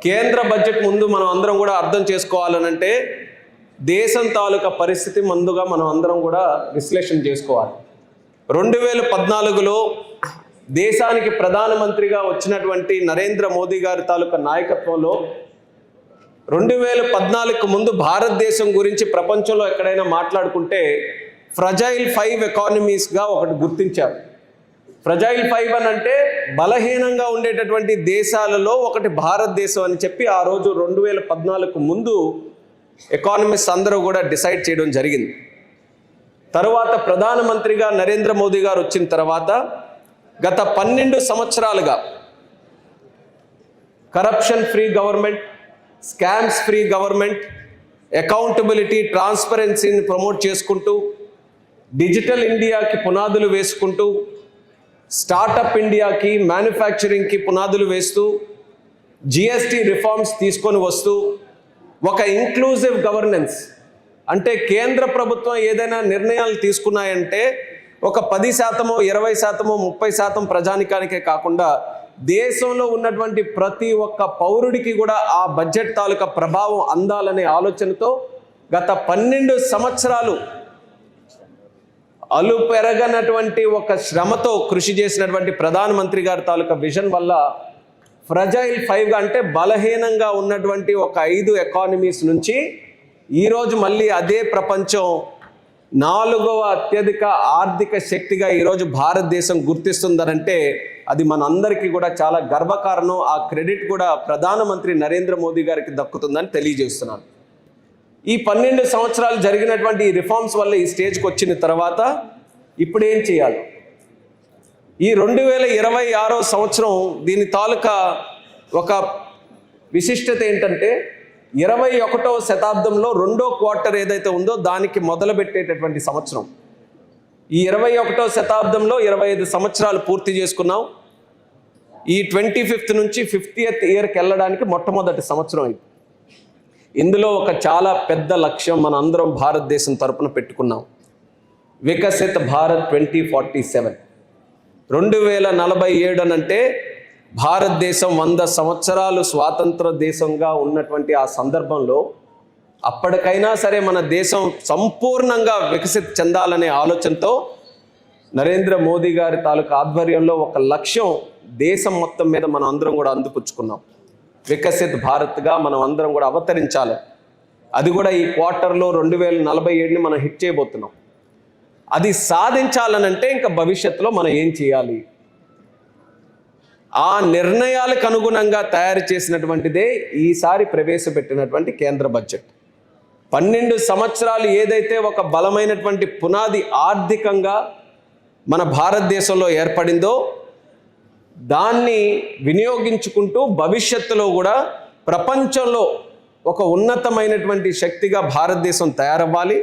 కేంద్ర బడ్జెట్ ముందు మనం అందరం కూడా అర్థం చేసుకోవాలనంటే దేశం తాలూకా పరిస్థితి ముందుగా మనం అందరం కూడా విశ్లేషణ చేసుకోవాలి. 2014లో దేశానికి ప్రధానమంత్రిగా వచ్చినటువంటి నరేంద్ర మోదీ గారి తాలూకా నాయకత్వంలో 2014కు ముందు భారతదేశం గురించి ప్రపంచంలో ఎక్కడైనా మాట్లాడుకుంటే ఫ్రజైల్ 5 ఎకానమీస్గా ఒకటి గుర్తించారు. ఫ్రజైల్ 5 అని అంటే బలహీనంగా ఉండేటటువంటి దేశాలలో ఒకటి భారతదేశం అని చెప్పి ఆ రోజు 2014కు ముందు ఎకానమిస్ట్ అందరూ కూడా డిసైడ్ చేయడం జరిగింది. తరువాత ప్రధానమంత్రిగా నరేంద్ర మోదీ గారు వచ్చిన తర్వాత గత 12 సంవత్సరాలుగా corruption free government, scams free government, accountability, ట్రాన్స్పరెన్సీని ప్రమోట్ చేసుకుంటూ, డిజిటల్ ఇండియాకి పునాదులు వేసుకుంటూ, స్టార్టప్ ఇండియాకి, మ్యానుఫ్యాక్చరింగ్కి పునాదులు వేస్తూ, జిఎస్టీ రిఫార్మ్స్ తీసుకొని వస్తూ, ఒక ఇంక్లూజివ్ గవర్నెన్స్ అంటే కేంద్ర ప్రభుత్వం ఏదైనా నిర్ణయాలు తీసుకున్నాయంటే ఒక 10%, 20%, 30% ప్రజానికానికే కాకుండా దేశంలో ఉన్నటువంటి ప్రతి ఒక్క పౌరుడికి కూడా ఆ బడ్జెట్ తాలూకా ప్రభావం అందాలనే ఆలోచనతో గత 12 సంవత్సరాలు అలుపెరగనటువంటి ఒక శ్రమతో కృషి చేసినటువంటి ప్రధానమంత్రి గారి తాలూకా విజన్ వల్ల ఫ్రజైల్ 5 అంటే బలహీనంగా ఉన్నటువంటి ఒక 5 ఎకానమీస్ నుంచి ఈరోజు మళ్ళీ అదే ప్రపంచం 4వ అత్యధిక ఆర్థిక శక్తిగా ఈరోజు భారతదేశం గుర్తిస్తుందనంటే అది మనందరికీ కూడా చాలా గర్వకారణం. ఆ క్రెడిట్ కూడా ప్రధానమంత్రి నరేంద్ర మోదీ గారికి దక్కుతుందని తెలియజేస్తున్నాను. ఈ 12 సంవత్సరాలు జరిగినటువంటి ఈ రిఫార్మ్స్ వల్ల ఈ స్టేజ్కి వచ్చిన తర్వాత ఇప్పుడు ఏం చేయాలి? ఈ 2026 సంవత్సరం దీని తాలూకా ఒక విశిష్టత ఏంటంటే 21వ శతాబ్దంలో 2వ క్వార్టర్ ఏదైతే ఉందో దానికి మొదలుపెట్టేటటువంటి సంవత్సరం. ఈ 21వ శతాబ్దంలో 25 సంవత్సరాలు పూర్తి చేసుకున్నాం. ఈ 25th నుంచి 50th ఇయర్కి వెళ్ళడానికి మొట్టమొదటి సంవత్సరం ఇది. ఇందులో ఒక చాలా పెద్ద లక్ష్యం మన అందరం భారతదేశం తరపున పెట్టుకున్నాం. వికసిత్ భారత్ 2047. 2047 అనంటే భారతదేశం 100 సంవత్సరాలు స్వాతంత్ర దేశంగా ఉన్నటువంటి ఆ సందర్భంలో అప్పటికైనా సరే మన దేశం సంపూర్ణంగా వికసిత్ చెందాలనే ఆలోచనతో నరేంద్ర మోదీ గారి తాలూకా ఆధ్వర్యంలో ఒక లక్ష్యం దేశం మొత్తం మీద మనం అందరం కూడా అందుపుచ్చుకున్నాం. వికసిత్ భారత్గా మనం అందరం కూడా అవతరించాలి. అది కూడా ఈ క్వార్టర్లో 2047ని మనం హిట్ చేయబోతున్నాం. అది సాధించాలనంటే ఇంకా భవిష్యత్తులో మనం ఏం చేయాలి? ఆ నిర్ణయాలకు అనుగుణంగా తయారు చేసినటువంటిదే ఈసారి ప్రవేశపెట్టినటువంటి కేంద్ర బడ్జెట్. 12 సంవత్సరాలు ఏదైతే ఒక బలమైనటువంటి పునాది ఆర్థికంగా మన భారతదేశంలో ఏర్పడిందో దాన్ని వినియోగించుకుంటూ భవిష్యత్తులో కూడా ప్రపంచంలో ఒక ఉన్నతమైనటువంటి శక్తిగా భారతదేశం తయారవ్వాలి.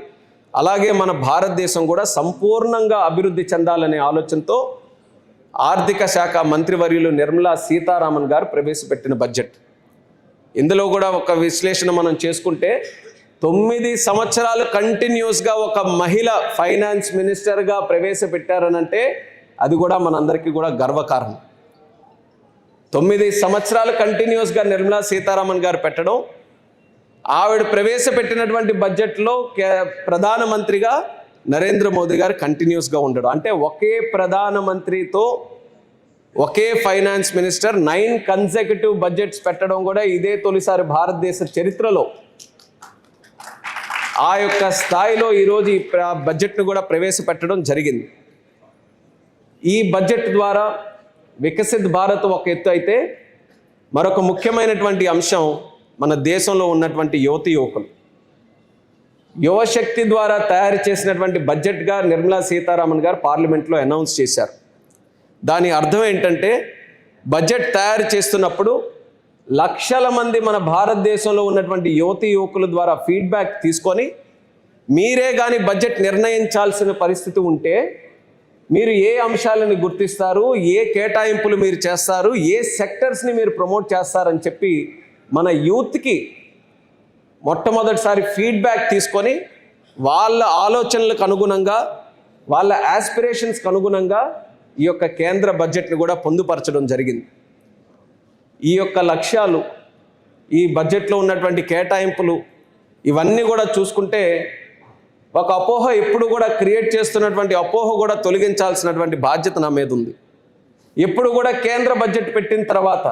అలాగే మన భారతదేశం కూడా సంపూర్ణంగా అభివృద్ధి చెందాలనే ఆలోచనతో ఆర్థిక శాఖ మంత్రివర్యులు నిర్మలా సీతారామన్ గారు ప్రవేశపెట్టిన బడ్జెట్. ఇందులో కూడా ఒక విశ్లేషణ మనం చేసుకుంటే 9 సంవత్సరాలు కంటిన్యూస్గా ఒక మహిళ ఫైనాన్స్ మినిస్టర్గా ప్రవేశపెట్టారనంటే అది కూడా మనందరికీ కూడా గర్వకారణం. 9 సంవత్సరాలు కంటిన్యూస్గా నిర్మలా సీతారామన్ గారు పెట్టడం, ఆవిడ ప్రవేశపెట్టినటువంటి బడ్జెట్లో ప్రధానమంత్రిగా నరేంద్ర మోదీ గారు కంటిన్యూస్గా ఉండడం. అంటే ఒకే ప్రధానమంత్రితో ఒకే ఫైనాన్స్ మినిస్టర్ 9 కన్సెక్యూటివ్ బడ్జెట్స్ పెట్టడం కూడా ఇదే తొలిసారి భారతదేశ చరిత్రలో. ఆ యొక్క స్థాయిలో ఈరోజు ఈ బడ్జెట్ను కూడా ప్రవేశపెట్టడం జరిగింది. ఈ బడ్జెట్ ద్వారా వికసిత్ భారత్ ఒక ఎత్తు అయితే మరొక ముఖ్యమైనటువంటి అంశం మన దేశంలో ఉన్నటువంటి యువకులు. యువశక్తి ద్వారా తయారు చేసినటువంటి బడ్జెట్గా నిర్మలా సీతారామన్ గారు పార్లమెంట్లో అనౌన్స్ చేశారు. దాని అర్థం ఏంటంటే బడ్జెట్ తయారు చేస్తున్నప్పుడు లక్షల మంది మన భారతదేశంలో ఉన్నటువంటి యువకుల ద్వారా ఫీడ్బ్యాక్ తీసుకొని మీరే కానీ బడ్జెట్ నిర్ణయించాల్సిన పరిస్థితి ఉంటే మీరు ఏ అంశాలను గుర్తిస్తారు, ఏ కేటాయింపులు మీరు చేస్తారు, ఏ సెక్టర్స్ని మీరు ప్రమోట్ చేస్తారని చెప్పి మన యూత్కి మొట్టమొదటిసారి ఫీడ్బ్యాక్ తీసుకొని వాళ్ళ ఆలోచనలకు అనుగుణంగా, వాళ్ళ యాస్పిరేషన్స్కి అనుగుణంగా ఈ యొక్క కేంద్ర బడ్జెట్ని కూడా పొందుపరచడం జరిగింది. ఈ యొక్క లక్ష్యాలు ఈ బడ్జెట్లో ఉన్నటువంటి కేటాయింపులు ఇవన్నీ కూడా చూసుకుంటే ఒక అపోహ ఎప్పుడు కూడా క్రియేట్ చేస్తున్నటువంటి అపోహ కూడా తొలగించాల్సినటువంటి బాధ్యత నా మీద ఉంది. ఎప్పుడు కూడా కేంద్ర బడ్జెట్ పెట్టిన తర్వాత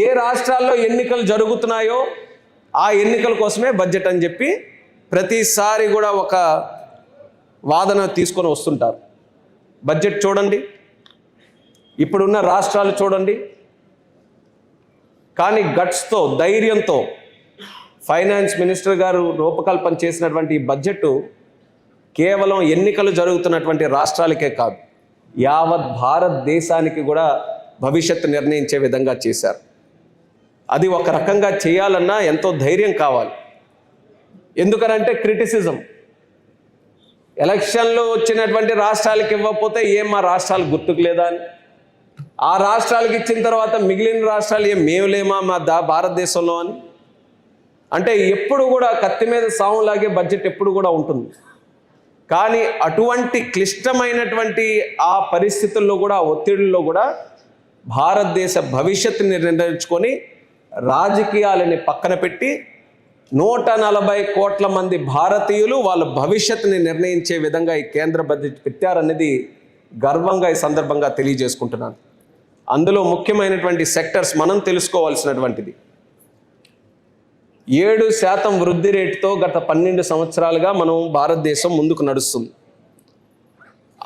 ఏ రాష్ట్రాల్లో ఎన్నికలు జరుగుతున్నాయో ఆ ఎన్నికల కోసమే బడ్జెట్ అని చెప్పి ప్రతిసారి కూడా ఒక వాదన తీసుకొని వస్తుంటారు. బడ్జెట్ చూడండి, ఇప్పుడున్న రాష్ట్రాలు చూడండి, కానీ గట్స్తో ధైర్యంతో ఫైనాన్స్ మినిస్టర్ గారు రూపకల్పన చేసినటువంటి ఈ బడ్జెట్ కేవలం ఎన్నికలు జరుగుతున్నటువంటి రాష్ట్రాలకే కాదు, యావత్ భారతదేశానికి కూడా భవిష్యత్తు నిర్ణయించే విధంగా చేశారు. అది ఒక రకంగా చేయాలన్నా ఎంతో ధైర్యం కావాలి. ఎందుకనంటే క్రిటిసిజం, ఎలక్షన్లో వచ్చినటువంటి రాష్ట్రాలకు ఇవ్వకపోతే ఏం మా రాష్ట్రాలు గుర్తుకు లేదా అని, ఆ రాష్ట్రాలకు ఇచ్చిన తర్వాత మిగిలిన రాష్ట్రాలు ఏం మేము లేమా మా భారతదేశంలో అని, అంటే ఎప్పుడు కూడా కత్తి మీద సాములాగే బడ్జెట్ ఎప్పుడు కూడా ఉంటుంది. కానీ అటువంటి క్లిష్టమైనటువంటి ఆ పరిస్థితుల్లో కూడా ఒత్తిడిలో కూడా భారతదేశ భవిష్యత్తుని నిర్ణయించుకొని రాజకీయాలని పక్కన పెట్టి 140 కోట్ల మంది భారతీయులు వాళ్ళ భవిష్యత్తుని నిర్ణయించే విధంగా ఈ కేంద్ర బడ్జెట్ పెట్టారనేది గర్వంగా ఈ సందర్భంగా తెలియజేసుకుంటున్నాను. అందులో ముఖ్యమైనటువంటి సెక్టర్స్ మనం తెలుసుకోవాల్సినటువంటిది, 7% వృద్ధి రేటుతో గత 12 సంవత్సరాలుగా మనం భారతదేశం ముందుకు నడుస్తుంది.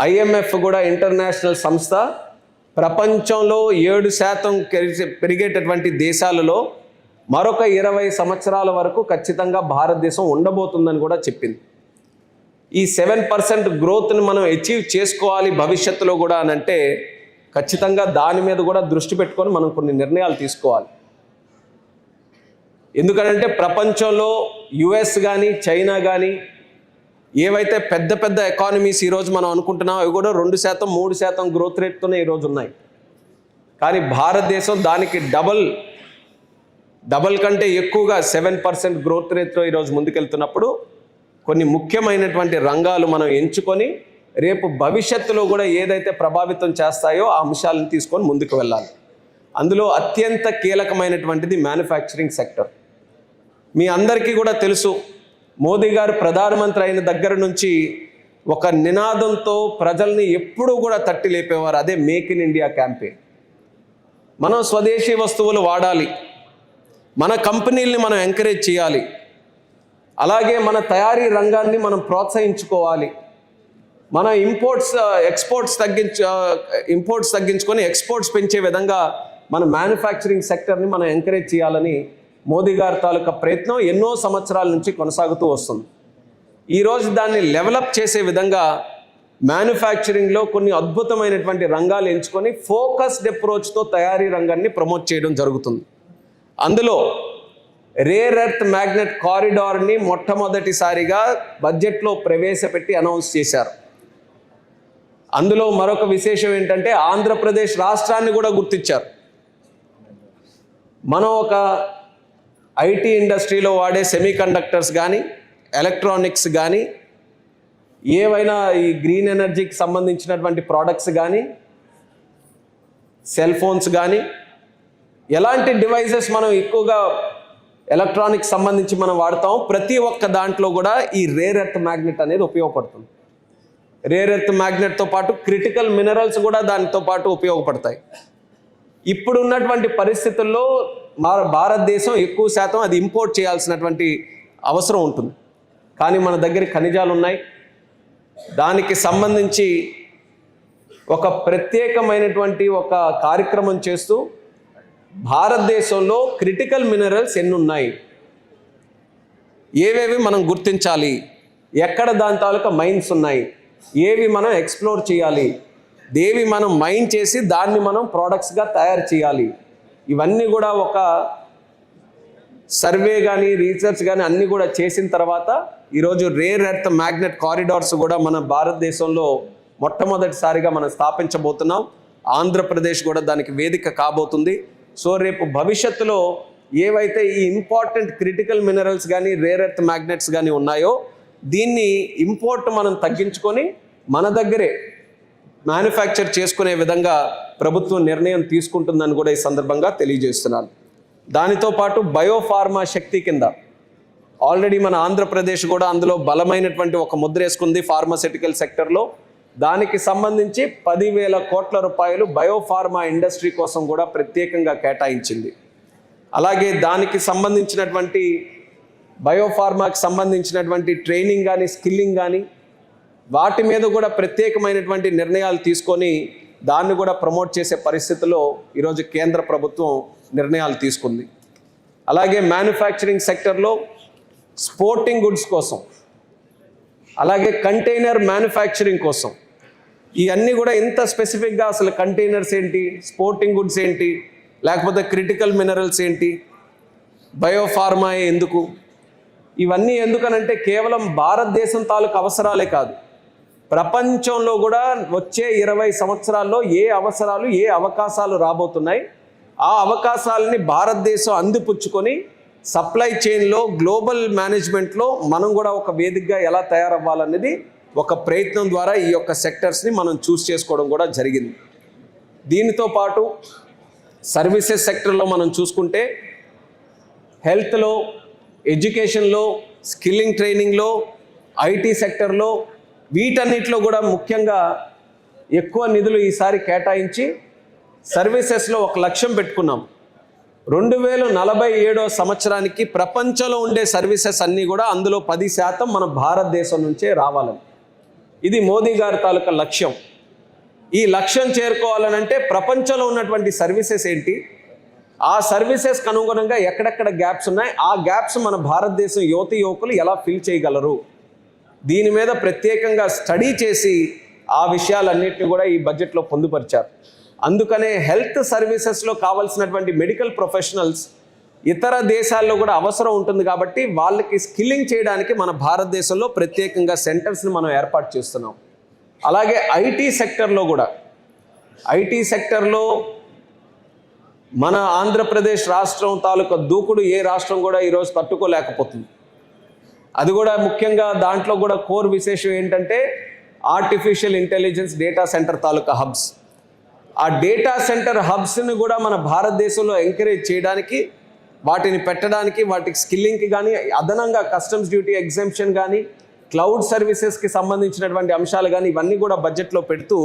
IMF కూడా ఇంటర్నేషనల్ సంస్థ ప్రపంచంలో 7% పెరిగేటటువంటి దేశాలలో మరొక 20 సంవత్సరాల వరకు ఖచ్చితంగా భారతదేశం ఉండబోతుందని కూడా చెప్పింది. ఈ 7% గ్రోత్ని మనం అచీవ్ చేసుకోవాలి భవిష్యత్తులో కూడా అని అంటే ఖచ్చితంగా దాని మీద కూడా దృష్టి పెట్టుకొని మనం కొన్ని నిర్ణయాలు తీసుకోవాలి. ఎందుకంటే ప్రపంచంలో US కానీ చైనా కానీ ఏవైతే పెద్ద పెద్ద ఎకానమీస్ ఈరోజు మనం అనుకుంటున్నాం అవి కూడా 2% 3% గ్రోత్ రేట్తోనే ఈరోజు ఉన్నాయి. కానీ భారతదేశం దానికి డబల్ కంటే ఎక్కువగా 7% గ్రోత్ రేట్తో ఈరోజు ముందుకెళ్తున్నప్పుడు కొన్ని ముఖ్యమైనటువంటి రంగాలు మనం ఎంచుకొని రేపు భవిష్యత్తులో కూడా ఏదైతే ప్రభావితం చేస్తాయో ఆ అంశాలను తీసుకొని ముందుకు వెళ్ళాలి. అందులో అత్యంత కీలకమైనటువంటిది మ్యానుఫ్యాక్చరింగ్ సెక్టర్. మీ అందరికీ కూడా తెలుసు, మోదీ గారు ప్రధానమంత్రి అయిన దగ్గర నుంచి ఒక నినాదంతో ప్రజల్ని ఎప్పుడూ కూడా తట్టి లేపేవారు, అదే మేక్ ఇన్ ఇండియా క్యాంపెయిన్. మనం స్వదేశీ వస్తువులు వాడాలి, మన కంపెనీల్ని మనం ఎంకరేజ్ చేయాలి, అలాగే మన తయారీ రంగాన్ని మనం ప్రోత్సహించుకోవాలి, మన ఇంపోర్ట్స్ తగ్గించుకొని ఎక్స్పోర్ట్స్ పెంచే విధంగా మన మ్యానుఫ్యాక్చరింగ్ సెక్టర్ని మనం ఎంకరేజ్ చేయాలని మోదీ గారి తాలూకా ప్రయత్నం ఎన్నో సంవత్సరాల నుంచి కొనసాగుతూ వస్తుంది. ఈరోజు దాన్ని డెవలప్ చేసే విధంగా మ్యానుఫ్యాక్చరింగ్లో కొన్ని అద్భుతమైనటువంటి రంగాలు ఎంచుకొని ఫోకస్డ్ అప్రోచ్తో తయారీ రంగాన్ని ప్రమోట్ చేయడం జరుగుతుంది. అందులో రేర్ ఎర్త్ మ్యాగ్నెట్ కారిడార్ని మొట్టమొదటిసారిగా బడ్జెట్లో ప్రవేశపెట్టి అనౌన్స్ చేశారు. అందులో మరొక విశేషం ఏంటంటే ఆంధ్రప్రదేశ్ రాష్ట్రాన్ని కూడా గుర్తించారు. మనం ఒక ఐటీ ఇండస్ట్రీలో వాడే సెమీకండక్టర్స్ కానీ ఎలక్ట్రానిక్స్ కానీ ఏవైనా ఈ గ్రీన్ ఎనర్జీకి సంబంధించినటువంటి ప్రోడక్ట్స్ కానీ సెల్ ఫోన్స్ కానీ ఎలాంటి డివైజెస్ మనం ఎక్కువగా ఎలక్ట్రానిక్స్ సంబంధించి మనం వాడతాం, ప్రతి ఒక్క దాంట్లో కూడా ఈ రేర్ ఎర్త్ మ్యాగ్నెట్ అనేది ఉపయోగపడుతుంది. రేర్ ఎర్త్ మ్యాగ్నెట్తో పాటు క్రిటికల్ మినరల్స్ కూడా దానితో పాటు ఉపయోగపడతాయి. ఇప్పుడు ఉన్నటువంటి పరిస్థితుల్లో భారతదేశం ఎక్కువ శాతం అది ఇంపోర్ట్ చేయాల్సినటువంటి అవసరం ఉంటుంది. కానీ మన దగ్గర ఖనిజాలు ఉన్నాయి, దానికి సంబంధించి ఒక ప్రత్యేకమైనటువంటి ఒక కార్యక్రమం చేస్తూ భారతదేశంలో క్రిటికల్ మినరల్స్ ఎన్ని ఉన్నాయి, ఏవేవి మనం గుర్తించాలి, ఎక్కడ దాని తాలూకా మైన్స్ ఉన్నాయి, ఏవి మనం ఎక్స్ప్లోర్ చేయాలి, దేవి మనం మైన్ చేసి దాన్ని మనం ప్రోడక్ట్స్గా తయారు చేయాలి, ఇవన్నీ కూడా ఒక సర్వే కానీ రీసెర్చ్ కానీ అన్నీ కూడా చేసిన తర్వాత ఈరోజు రేర్ ఎర్త్ మ్యాగ్నెట్ కారిడార్స్ కూడా మన భారతదేశంలో మొట్టమొదటిసారిగా మనం స్థాపించబోతున్నాం. ఆంధ్రప్రదేశ్ కూడా దానికి వేదిక కాబోతుంది. సో రేపు భవిష్యత్తులో ఏవైతే ఈ ఇంపార్టెంట్ క్రిటికల్ మినరల్స్ కానీ రేర్ ఎర్త్ మ్యాగ్నెట్స్ కానీ ఉన్నాయో దీన్ని ఇంపోర్ట్ మనం తగ్గించుకొని మన దగ్గరే మ్యానుఫ్యాక్చర్ చేసుకునే విధంగా ప్రభుత్వం నిర్ణయం తీసుకుంటుందని కూడా ఈ సందర్భంగా తెలియజేస్తున్నాను. దానితో పాటు బయోఫార్మా శక్తి కింద ఆల్రెడీ మన ఆంధ్రప్రదేశ్ కూడా అందులో బలమైనటువంటి ఒక ముద్ర వేసుకుంది ఫార్మాస్యూటికల్ సెక్టర్లో. దానికి సంబంధించి 10,000 కోట్ల రూపాయలు బయోఫార్మా ఇండస్ట్రీ కోసం కూడా ప్రత్యేకంగా కేటాయించింది. అలాగే దానికి సంబంధించినటువంటి బయోఫార్మాకి సంబంధించినటువంటి ట్రైనింగ్ కానీ స్కిల్లింగ్ కానీ వాటి మీద కూడా ప్రత్యేకమైనటువంటి నిర్ణయాలు తీసుకొని దాన్ని కూడా ప్రమోట్ చేసే పరిస్థితిలో ఈరోజు కేంద్ర ప్రభుత్వం నిర్ణయాలు తీసుకుంది. అలాగే మ్యానుఫ్యాక్చరింగ్ సెక్టర్లో స్పోర్టింగ్ గుడ్స్ కోసం, అలాగే కంటైనర్ మ్యానుఫ్యాక్చరింగ్ కోసం, ఇవన్నీ కూడా ఇంత స్పెసిఫిక్గా అసలు కంటైనర్స్ ఏంటి, స్పోర్టింగ్ గుడ్స్ ఏంటి, లేకపోతే క్రిటికల్ మినరల్స్ ఏంటి, బయోఫార్మా ఎందుకు, ఇవన్నీ ఎందుకనంటే కేవలం భారతదేశం తాలూకు అవసరాలే కాదు, ప్రపంచంలో కూడా వచ్చే 20 సంవత్సరాల్లో ఏ అవసరాలు ఏ అవకాశాలు రాబోతున్నాయి, ఆ అవకాశాలని భారతదేశం అందిపుచ్చుకొని సప్లై చైన్లో గ్లోబల్ మేనేజ్మెంట్లో మనం కూడా ఒక వేదికగా ఎలా తయారవ్వాలనేది ఒక ప్రయత్నం ద్వారా ఈ యొక్క సెక్టర్స్ని మనం చూస్ చేసుకోవడం కూడా జరిగింది. దీనితో పాటు సర్వీసెస్ సెక్టర్లో మనం చూసుకుంటే హెల్త్లో, ఎడ్యుకేషన్లో, స్కిల్లింగ్ ట్రైనింగ్లో, ఐటీ సెక్టర్లో, వీటన్నిటిలో కూడా ముఖ్యంగా ఎక్కువ నిధులు ఈసారి కేటాయించి సర్వీసెస్లో ఒక లక్ష్యం పెట్టుకున్నాం. 2047 సంవత్సరానికి ప్రపంచంలో ఉండే సర్వీసెస్ అన్నీ కూడా అందులో 10% మన భారతదేశం నుంచే రావాలని, ఇది మోదీ గారి తాలూకా లక్ష్యం. ఈ లక్ష్యం చేరుకోవాలనంటే ప్రపంచంలో ఉన్నటువంటి సర్వీసెస్ ఏంటి, ఆ సర్వీసెస్కి అనుగుణంగా ఎక్కడెక్కడ గ్యాప్స్ ఉన్నాయి, ఆ గ్యాప్స్ మన భారతదేశం యువకులు ఎలా ఫిల్ చేయగలరు, దీని మీద ప్రత్యేకంగా స్టడీ చేసి ఆ విషయాలన్నింటినీ కూడా ఈ బడ్జెట్లో పొందుపరిచారు. అందుకనే హెల్త్ సర్వీసెస్లో కావాల్సినటువంటి మెడికల్ ప్రొఫెషనల్స్ ఇతర దేశాల్లో కూడా అవసరం ఉంటుంది కాబట్టి వాళ్ళకి స్కిల్లింగ్ చేయడానికి మన భారతదేశంలో ప్రత్యేకంగా సెంటర్స్ని మనం ఏర్పాటు చేస్తున్నాం. అలాగే ఐటీ సెక్టర్లో కూడా, ఐటీ సెక్టర్లో మన ఆంధ్రప్రదేశ్ రాష్ట్రం తాలూకా దూకుడు ఏ రాష్ట్రం కూడా ఈరోజు తట్టుకోలేకపోతుంది. అది కూడా ముఖ్యంగా దాంట్లో కూడా కోర్ విశేషం ఏంటంటే ఆర్టిఫిషియల్ ఇంటెలిజెన్స్ డేటా సెంటర్ తాలూకా హబ్స్. ఆ డేటా సెంటర్ హబ్స్ని కూడా మన భారతదేశంలో ఎంకరేజ్ చేయడానికి, వాటిని పెట్టడానికి, వాటికి స్కిల్లింగ్కి కానీ, అదనంగా కస్టమ్స్ డ్యూటీ ఎగ్జెంప్షన్ కానీ, క్లౌడ్ సర్వీసెస్కి సంబంధించినటువంటి అంశాలు కానీ ఇవన్నీ కూడా బడ్జెట్లో పెడుతూ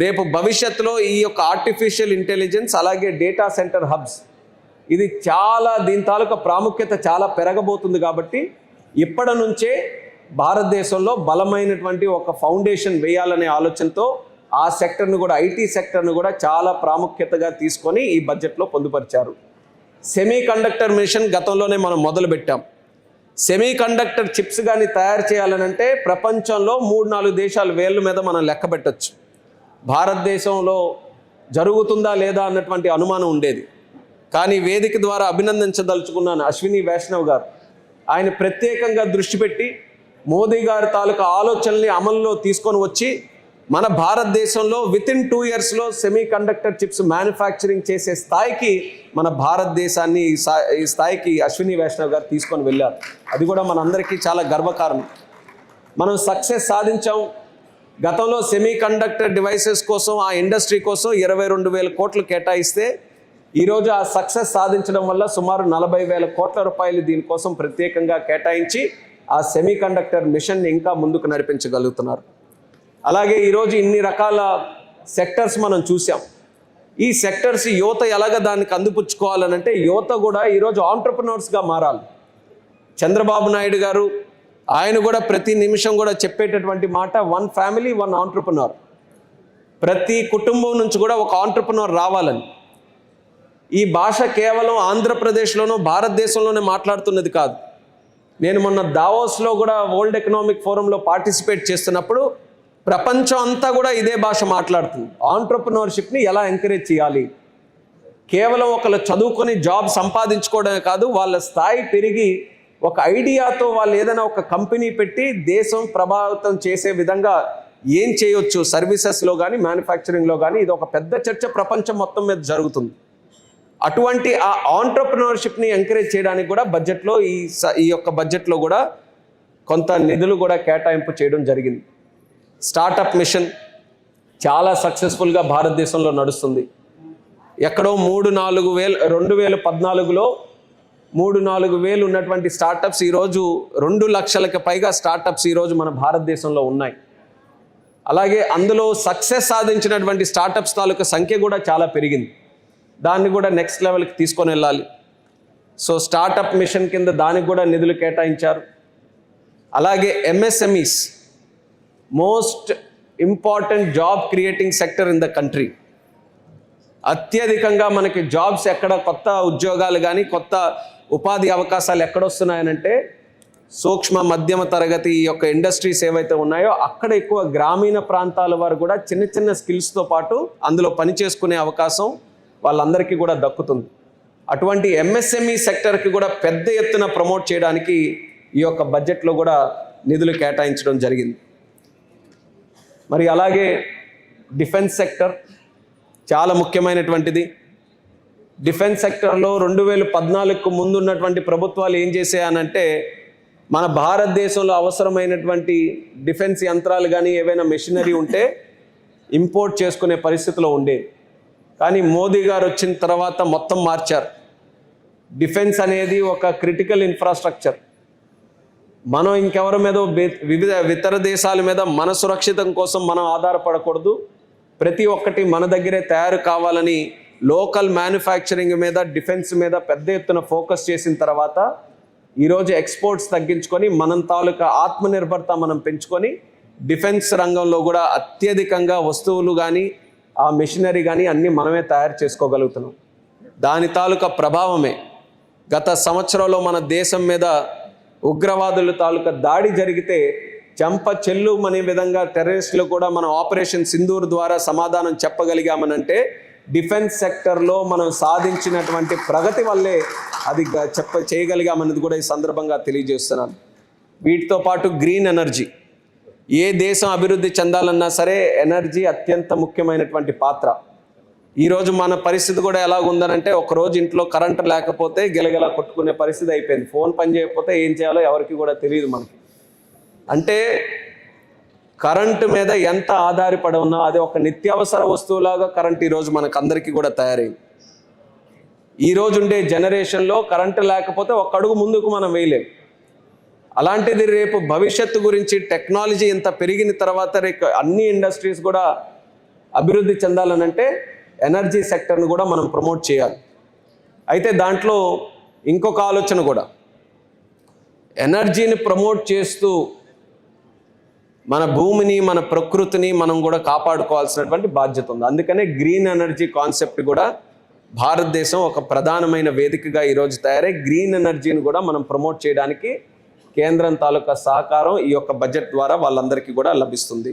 రేపు భవిష్యత్తులో ఈ యొక్క ఆర్టిఫిషియల్ ఇంటెలిజెన్స్ అలాగే డేటా సెంటర్ హబ్స్ ఇది చాలా దీని తాలూకా ప్రాముఖ్యత చాలా పెరగబోతుంది. కాబట్టి ఇప్పటి నుంచే భారతదేశంలో బలమైనటువంటి ఒక ఫౌండేషన్ వేయాలనే ఆలోచనతో ఆ సెక్టర్ను కూడా, ఐటీ సెక్టర్ను కూడా చాలా ప్రాముఖ్యతగా తీసుకొని ఈ బడ్జెట్లో పొందుపరిచారు. సెమీ కండక్టర్ మిషన్ గతంలోనే మనం మొదలుపెట్టాం. సెమీ కండక్టర్ చిప్స్ కానీ తయారు చేయాలనంటే ప్రపంచంలో 3-4 దేశాల వేళ్ళ మీద మనం లెక్క పెట్టచ్చు. భారతదేశంలో జరుగుతుందా లేదా అన్నటువంటి అనుమానం ఉండేది. కానీ వేదిక ద్వారా అభినందించదలుచుకున్నాను అశ్విని వైష్ణవ్ గారు. ఆయన ప్రత్యేకంగా దృష్టి పెట్టి మోదీ గారి తాలూకా ఆలోచనల్ని అమల్లో తీసుకొని వచ్చి మన భారతదేశంలో వితిన్ 2 yearsలో సెమీ కండక్టర్ చిప్స్ మ్యానుఫ్యాక్చరింగ్ చేసే స్థాయికి మన భారతదేశాన్ని ఈ స్థాయికి అశ్విని వైష్ణవ్ గారు తీసుకొని వెళ్ళారు. అది కూడా మనందరికీ చాలా గర్వకారణం. మనం సక్సెస్ సాధించాం. గతంలో సెమీ కండక్టర్ డివైసెస్ కోసం ఆ ఇండస్ట్రీ కోసం 22,000 కోట్లు కేటాయిస్తే ఈరోజు ఆ సక్సెస్ సాధించడం వల్ల సుమారు 40,000 కోట్ల రూపాయలు దీనికోసం ప్రత్యేకంగా కేటాయించి ఆ సెమీ కండక్టర్ మిషన్ని ఇంకా ముందుకు నడిపించగలుగుతున్నారు. అలాగే ఈరోజు ఇన్ని రకాల సెక్టర్స్ మనం చూసాం. ఈ సెక్టర్స్ యువత ఎలాగ దానికి అందిపుచ్చుకోవాలనంటే యువత కూడా ఈరోజు ఆంటర్ప్రినర్స్గా మారాలి. చంద్రబాబు నాయుడు గారు ఆయన కూడా ప్రతి నిమిషం కూడా చెప్పేటటువంటి మాట 1 family 1 entrepreneur. ప్రతి కుటుంబం నుంచి కూడా ఒక ఆంటర్ప్రినర్ రావాలని. ఈ భాష కేవలం ఆంధ్రప్రదేశ్లోనూ భారతదేశంలోనే మాట్లాడుతున్నది కాదు. నేను మొన్న దావోస్లో కూడా వరల్డ్ ఎకనామిక్ ఫోరంలో పార్టిసిపేట్ చేస్తున్నప్పుడు ప్రపంచం అంతా కూడా ఇదే భాష మాట్లాడుతుంది. ఆంటర్ప్రినర్షిప్ని ఎలా ఎంకరేజ్ చేయాలి, కేవలం ఒకళ్ళు చదువుకొని జాబ్ సంపాదించుకోవడమే కాదు, వాళ్ళ స్థాయి పెరిగి ఒక ఐడియాతో వాళ్ళు ఏదైనా ఒక కంపెనీ పెట్టి దేశం ప్రభావితం చేసే విధంగా ఏం చేయొచ్చు సర్వీసెస్లో కానీ మ్యానుఫ్యాక్చరింగ్లో కానీ, ఇది ఒక పెద్ద చర్చ ప్రపంచం మొత్తం మీద జరుగుతుంది. అటువంటి ఆ ఆంటర్ప్రినర్షిప్ని ఎంకరేజ్ చేయడానికి కూడా బడ్జెట్లో ఈ యొక్క బడ్జెట్లో కూడా కొంత నిధులు కూడా కేటాయింపు చేయడం జరిగింది. స్టార్టప్ మిషన్ చాలా సక్సెస్ఫుల్గా భారతదేశంలో నడుస్తుంది. ఎక్కడో 2014లో 3-4 వేలు ఉన్నటువంటి స్టార్టప్స్ ఈరోజు 2 లక్షలకు పైగా స్టార్టప్స్ ఈరోజు మన భారతదేశంలో ఉన్నాయి. అలాగే అందులో సక్సెస్ సాధించినటువంటి స్టార్టప్స్ తాలూకా సంఖ్య కూడా చాలా పెరిగింది. దాన్ని కూడా నెక్స్ట్ లెవెల్కి తీసుకొని వెళ్ళాలి. సో స్టార్టప్ మిషన్ కింద దానికి కూడా నిధులు కేటాయించారు. అలాగే MSMEs, most important job creating sector in the country. అత్యధికంగా మనకి జాబ్స్ ఎక్కడ, కొత్త ఉద్యోగాలు కానీ కొత్త ఉపాధి అవకాశాలు ఎక్కడొస్తున్నాయనంటే సూక్ష్మ మధ్యమ తరగతి ఈ యొక్క ఇండస్ట్రీస్ ఏవైతే ఉన్నాయో అక్కడ ఎక్కువ గ్రామీణ ప్రాంతాల వారు కూడా చిన్న చిన్న స్కిల్స్తో పాటు అందులో పని చేసుకునే అవకాశం వాళ్ళందరికీ కూడా దక్కుతుంది. అటువంటి ఎంఎస్ఎంఈ సెక్టర్కి కూడా పెద్ద ఎత్తున ప్రమోట్ చేయడానికి ఈ యొక్క బడ్జెట్లో కూడా నిధులు కేటాయించడం జరిగింది. మరి అలాగే డిఫెన్స్ సెక్టర్ చాలా ముఖ్యమైనటువంటిది. డిఫెన్స్ సెక్టర్లో 2014కు ముందు ఉన్నటువంటి ప్రభుత్వాలు ఏం చేసాయనంటే మన భారతదేశంలో అవసరమైనటువంటి డిఫెన్స్ యంత్రాలు కానీ ఏవైనా మెషినరీ ఉంటే ఇంపోర్ట్ చేసుకునే పరిస్థితిలో ఉండేది. కానీ మోదీ గారు వచ్చిన తర్వాత మొత్తం మార్చారు. డిఫెన్స్ అనేది ఒక క్రిటికల్ ఇన్ఫ్రాస్ట్రక్చర్. మనం ఇంకెవరి మీద వివిధ ఇతర దేశాల మీద మన సురక్షితం కోసం మనం ఆధారపడకూడదు. ప్రతి ఒక్కటి మన దగ్గరే తయారు కావాలని లోకల్ మ్యానుఫ్యాక్చరింగ్ మీద, డిఫెన్స్ మీద పెద్ద ఎత్తున ఫోకస్ చేసిన తర్వాత ఈరోజు ఎక్స్పోర్ట్స్ తగ్గించుకొని మనం తాలూకా ఆత్మనిర్భరత మనం పెంచుకొని డిఫెన్స్ రంగంలో కూడా అత్యధికంగా వస్తువులు కానీ ఆ మెషినరీ కానీ అన్నీ మనమే తయారు చేసుకోగలుగుతున్నాం. దాని తాలూకా ప్రభావమే గత సంవత్సరంలో మన దేశం మీద ఉగ్రవాదుల తాలూకా దాడి జరిగితే చెంప చెల్లుమనే విధంగా టెర్రరిస్టులు కూడా మనం ఆపరేషన్ సింధూర్ ద్వారా సమాధానం చెప్పగలిగామనంటే డిఫెన్స్ సెక్టర్లో మనం సాధించినటువంటి ప్రగతి వల్లే అది చేయగలిగామన్నది కూడా ఈ సందర్భంగా తెలియజేస్తున్నాను. వీటితో పాటు గ్రీన్ ఎనర్జీ, ఏ దేశం అభివృద్ధి చెందాలన్నా సరే ఎనర్జీ అత్యంత ముఖ్యమైనటువంటి పాత్ర. ఈరోజు మన పరిస్థితి కూడా ఎలాగుందనంటే ఒకరోజు ఇంట్లో కరెంటు లేకపోతే గిలగిలా కొట్టుకునే పరిస్థితి అయిపోయింది. ఫోన్ పని చేయకపోతే ఏం చేయాలో ఎవరికి కూడా తెలియదు మనకి. అంటే కరెంటు మీద ఎంత ఆధారపడి ఉన్నా అది ఒక నిత్యావసర వస్తువులాగా కరెంట్ ఈరోజు మనకు అందరికీ కూడా తయారైంది. ఈరోజు ఉండే జనరేషన్లో కరెంటు లేకపోతే ఒక అడుగు ముందుకు మనం వేయలేం. అలాంటిది రేపు భవిష్యత్తు గురించి టెక్నాలజీ ఇంత పెరిగిన తర్వాత రేపు అన్ని ఇండస్ట్రీస్ కూడా అభివృద్ధి చెందాలనంటే ఎనర్జీ సెక్టర్ను కూడా మనం ప్రమోట్ చేయాలి. అయితే దాంట్లో ఇంకొక ఆలోచన కూడా, ఎనర్జీని ప్రమోట్ చేస్తూ మన భూమిని, మన ప్రకృతిని మనం కూడా కాపాడుకోవాల్సినటువంటి బాధ్యత ఉంది. అందుకనే గ్రీన్ ఎనర్జీ కాన్సెప్ట్ కూడా భారతదేశం ఒక ప్రధానమైన వేదికగా ఈరోజు తయారై గ్రీన్ ఎనర్జీని కూడా మనం ప్రమోట్ చేయడానికి కేంద్రం తాలూకా సహకారం ఈ యొక్క బడ్జెట్ ద్వారా వాళ్ళందరికీ కూడా లభిస్తుంది.